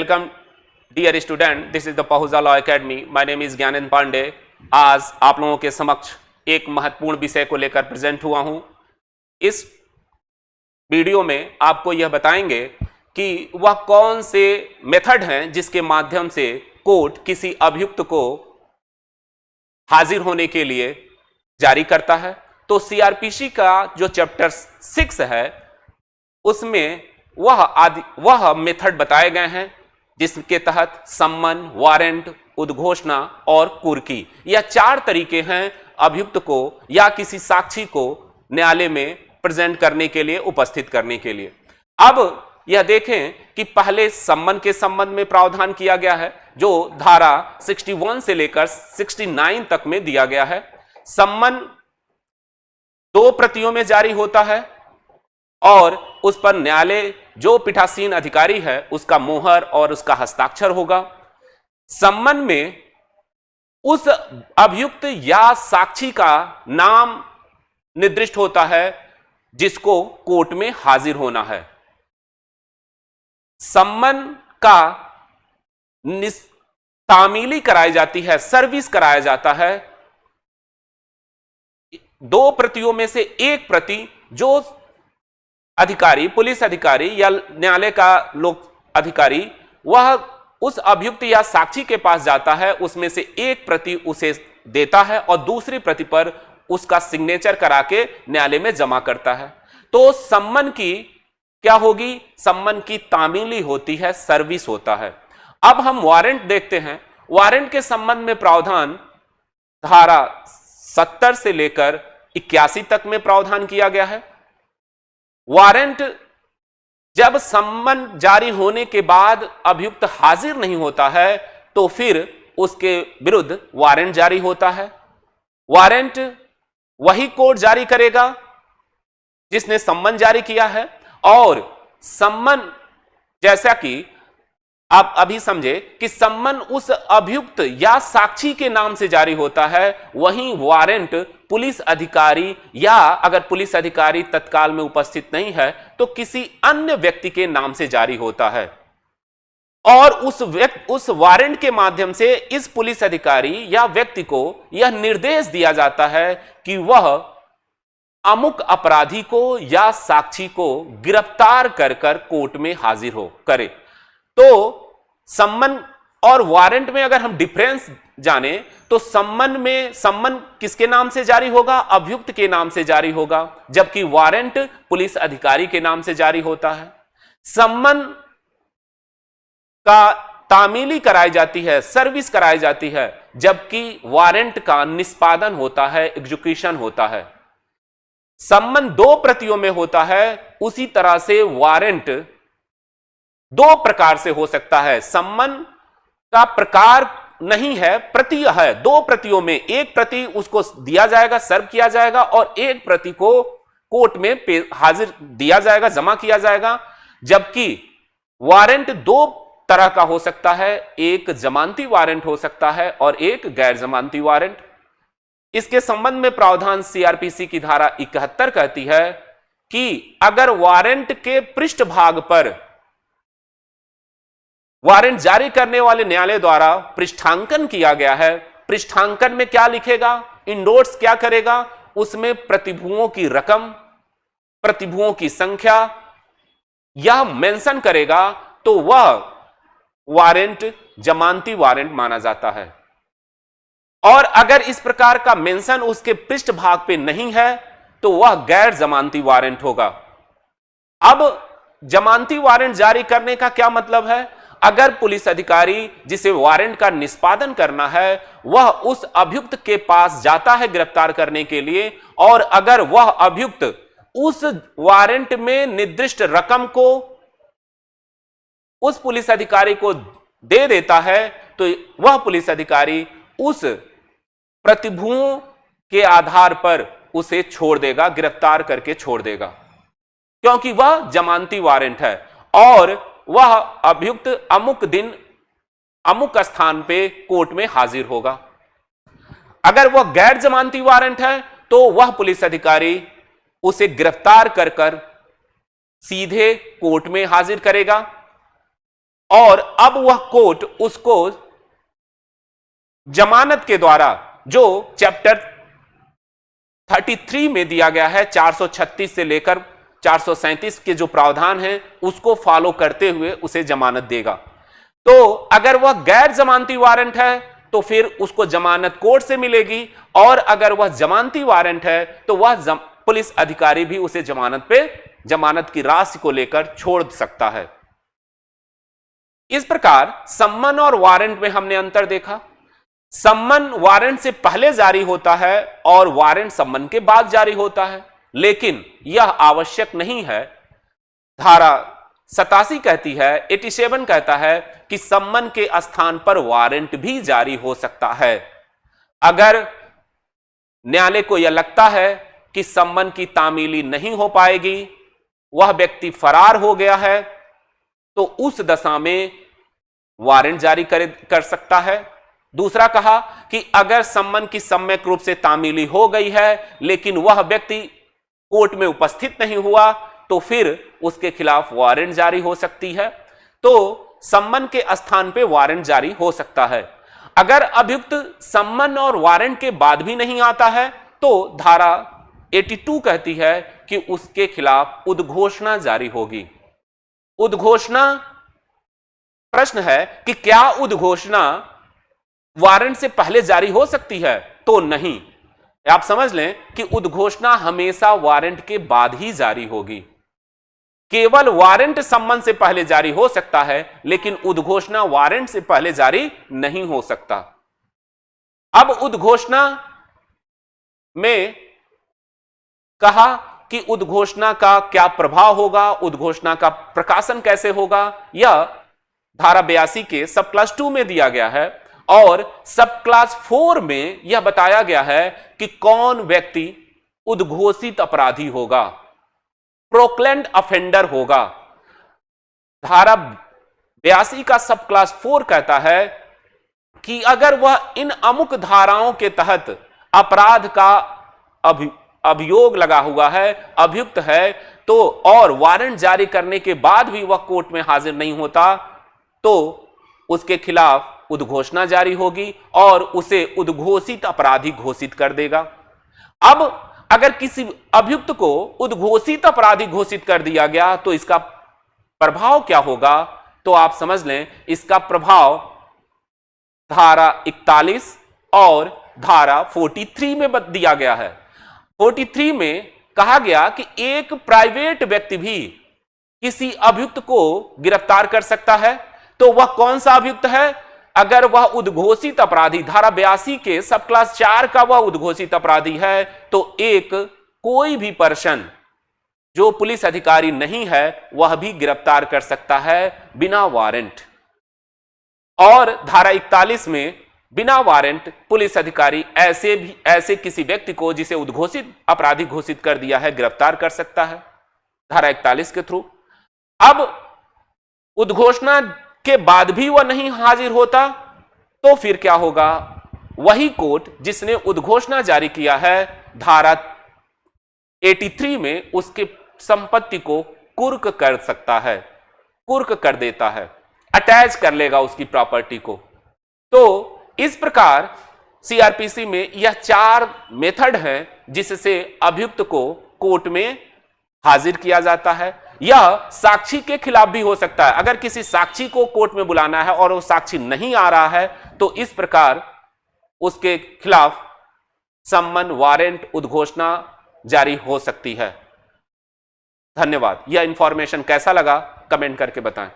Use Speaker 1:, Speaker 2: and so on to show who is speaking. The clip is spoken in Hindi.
Speaker 1: Welcome dear student, this is the Pahuja law academy. My name is Gyanendra Pandey. आज आप लोगों के समक्ष एक महत्वपूर्ण विषय को लेकर प्रेजेंट हुआ हूं। इस वीडियो में आपको यह बताएंगे कि वह कौन से मेथड हैं जिसके माध्यम से कोर्ट किसी अभियुक्त को हाजिर होने के लिए जारी करता है। तो सीआरपीसी का जो चैप्टर 6 है उसमें वह मेथड बताए गए हैं जिसके तहत सम्मन, वारंट, उद्घोषणा और कुर्की, यह 4 तरीके हैं अभियुक्त को या किसी साक्षी को न्यायालय में प्रेजेंट करने के लिए, उपस्थित करने के लिए। अब यह देखें कि पहले सम्मन के संबंध में प्रावधान किया गया है जो धारा 61 से लेकर 69 तक में दिया गया है। सम्मन 2 प्रतियों में जारी होता है और उस पर न्यायालय जो पीठासीन अधिकारी है उसका मोहर और उसका हस्ताक्षर होगा। सम्मन में उस अभियुक्त या साक्षी का नाम निर्दिष्ट होता है जिसको कोर्ट में हाजिर होना है। सम्मन का तामीली कराई जाती है, सर्विस कराया जाता है। 2 प्रतियों में से एक प्रति जो अधिकारी, पुलिस अधिकारी या न्यायालय का लोक अधिकारी, वह उस अभियुक्त या साक्षी के पास जाता है, उसमें से एक प्रति उसे देता है और दूसरी प्रति पर उसका सिग्नेचर करा के न्यायालय में जमा करता है। तो सम्मन की क्या होगी? सम्मन की तामीली होती है, सर्विस होता है। अब हम वारंट देखते हैं। वारंट के संबंध में प्रावधान धारा 70 से लेकर 81 तक में प्रावधान किया गया है। वारंट जब सम्मन जारी होने के बाद अभियुक्त हाजिर नहीं होता है तो फिर उसके विरुद्ध वारंट जारी होता है। वारंट वही कोर्ट जारी करेगा जिसने सम्मन जारी किया है और सम्मन, जैसा कि आप अभी समझे कि सम्मन उस अभियुक्त या साक्षी के नाम से जारी होता है, वहीं वारंट पुलिस अधिकारी या अगर पुलिस अधिकारी तत्काल में उपस्थित नहीं है तो किसी अन्य व्यक्ति के नाम से जारी होता है। और उस वारंट के माध्यम से इस पुलिस अधिकारी या व्यक्ति को यह निर्देश दिया जाता है कि वह अमुक अपराधी को या साक्षी को गिरफ्तार कर कोर्ट में हाजिर करे। तो सम्मन और वारंट में अगर हम डिफरेंस जाने तो सम्मन किसके नाम से जारी होगा? अभियुक्त के नाम से जारी होगा, जबकि वारंट पुलिस अधिकारी के नाम से जारी होता है। सम्मन का तामीली कराई जाती है, सर्विस कराई जाती है, जबकि वारंट का निष्पादन होता है, एग्जीक्यूशन होता है। सम्मन 2 प्रतियों में होता है, उसी तरह से वारंट 2 प्रकार से हो सकता है। सम्मन का प्रकार नहीं है, प्रति है। 2 प्रतियों में एक प्रति उसको दिया जाएगा, सर्व किया जाएगा और एक प्रति को कोर्ट में हाजिर दिया जाएगा, जमा किया जाएगा। जबकि वारंट 2 तरह का हो सकता है, एक जमानती वारंट हो सकता है और एक गैर जमानती वारंट। इसके संबंध में प्रावधान सीआरपीसी की धारा 71 कहती है कि अगर वारंट के पृष्ठभाग पर वारंट जारी करने वाले न्यायालय द्वारा पृष्ठांकन किया गया है, पृष्ठांकन में क्या लिखेगा, इंडोर्स क्या करेगा, उसमें प्रतिभुओं की रकम, प्रतिभुओं की संख्या यह मेंशन करेगा, तो वह वारंट जमानती वारंट माना जाता है। और अगर इस प्रकार का मेंशन उसके पृष्ठभाग पे नहीं है तो वह गैर जमानती वारंट होगा। अब जमानती वारंट जारी करने का क्या मतलब है? अगर पुलिस अधिकारी जिसे वारंट का निष्पादन करना है वह उस अभियुक्त के पास जाता है गिरफ्तार करने के लिए, और अगर वह अभियुक्त उस वारंट में निर्दिष्ट रकम को उस पुलिस अधिकारी को दे देता है तो वह पुलिस अधिकारी उस प्रतिभुओं के आधार पर उसे छोड़ देगा, गिरफ्तार करके छोड़ देगा, क्योंकि वह जमानती वारंट है और वह अभियुक्त अमुक दिन अमुक स्थान पे कोर्ट में हाजिर होगा। अगर वह गैर जमानती वारंट है तो वह पुलिस अधिकारी उसे गिरफ्तार कर सीधे कोर्ट में हाजिर करेगा और अब वह कोर्ट उसको जमानत के द्वारा, जो चैप्टर 33 में दिया गया है, 436 से लेकर 437 के जो प्रावधान हैं उसको फॉलो करते हुए उसे जमानत देगा। तो अगर वह गैर जमानती वारंट है तो फिर उसको जमानत कोर्ट से मिलेगी, और अगर वह जमानती वारंट है तो वह पुलिस अधिकारी भी उसे जमानत की राशि को लेकर छोड़ सकता है। इस प्रकार सम्मन और वारंट में हमने अंतर देखा। सम्मन वारंट से पहले जारी होता है और वारंट सम्मन के बाद जारी होता है, लेकिन यह आवश्यक नहीं है। धारा 87 कहती है, 87 कहता है कि सम्मन के स्थान पर वारंट भी जारी हो सकता है। अगर न्यायालय को यह लगता है कि सम्मन की तामीली नहीं हो पाएगी, वह व्यक्ति फरार हो गया है, तो उस दशा में वारंट जारी कर सकता है। दूसरा कहा कि अगर सम्मन की सम्यक रूप से तामीली हो गई है लेकिन वह व्यक्ति कोर्ट में उपस्थित नहीं हुआ, तो फिर उसके खिलाफ वारंट जारी हो सकती है। तो सम्मन के स्थान पे वारंट जारी हो सकता है। अगर अभियुक्त सम्मन और वारंट के बाद भी नहीं आता है तो धारा 82 कहती है कि उसके खिलाफ उद्घोषणा जारी होगी। उद्घोषणा, प्रश्न है कि क्या उद्घोषणा वारंट से पहले जारी हो सकती है? तो नहीं। आप समझ लें कि उद्घोषणा हमेशा वारंट के बाद ही जारी होगी। केवल वारंट सम्मन से पहले जारी हो सकता है, लेकिन उद्घोषणा वारंट से पहले जारी नहीं हो सकता। अब उद्घोषणा में कहा कि उद्घोषणा का क्या प्रभाव होगा, उद्घोषणा का प्रकाशन कैसे होगा, यह धारा 82 के सब क्लास 2 में दिया गया है। और सब क्लास 4 में यह बताया गया है कि कौन व्यक्ति उद्घोषित अपराधी होगा, प्रोक्लेम्ड ऑफेंडर होगा। धारा 82 का सब क्लास 4 कहता है कि अगर वह इन अमुक धाराओं के तहत अपराध का अभियोग लगा हुआ है, अभियुक्त है, तो और वारंट जारी करने के बाद भी वह कोर्ट में हाजिर नहीं होता, तो उसके खिलाफ उद्घोषणा जारी होगी और उसे उद्घोषित अपराधी घोषित कर देगा। अब अगर किसी अभियुक्त को उद्घोषित अपराधी घोषित कर दिया गया तो इसका प्रभाव क्या होगा? तो आप समझ लें, इसका प्रभाव धारा 41 और धारा 43 में दिया गया है। 43 में कहा गया कि एक प्राइवेट व्यक्ति भी किसी अभियुक्त को गिरफ्तार कर सकता है। तो वह कौन सा अभियुक्त है? अगर वह उद्घोषित अपराधी, धारा 82 के सब क्लास 4 का वह उद्घोषित अपराधी है, तो एक कोई भी पर्सन जो पुलिस अधिकारी नहीं है वह भी गिरफ्तार कर सकता है बिना वारंट। और धारा 41 में बिना वारंट पुलिस अधिकारी ऐसे किसी व्यक्ति को जिसे उद्घोषित अपराधी घोषित कर दिया है गिरफ्तार कर सकता है धारा 41 के थ्रू। अब उद्घोषणा के बाद भी वह नहीं हाजिर होता तो फिर क्या होगा? वही कोर्ट जिसने उद्घोषणा जारी किया है धारा 83 में उसके संपत्ति को कुर्क कर सकता है, कुर्क कर देता है, अटैच कर लेगा उसकी प्रॉपर्टी को। तो इस प्रकार सीआरपीसी में यह 4 मेथड हैं जिससे अभियुक्त को कोर्ट में हाजिर किया जाता है। यह साक्षी के खिलाफ भी हो सकता है। अगर किसी साक्षी को कोर्ट में बुलाना है और वो साक्षी नहीं आ रहा है तो इस प्रकार उसके खिलाफ सम्मन, वारंट, उद्घोषणा जारी हो सकती है। धन्यवाद। यह इंफॉर्मेशन कैसा लगा कमेंट करके बताएं।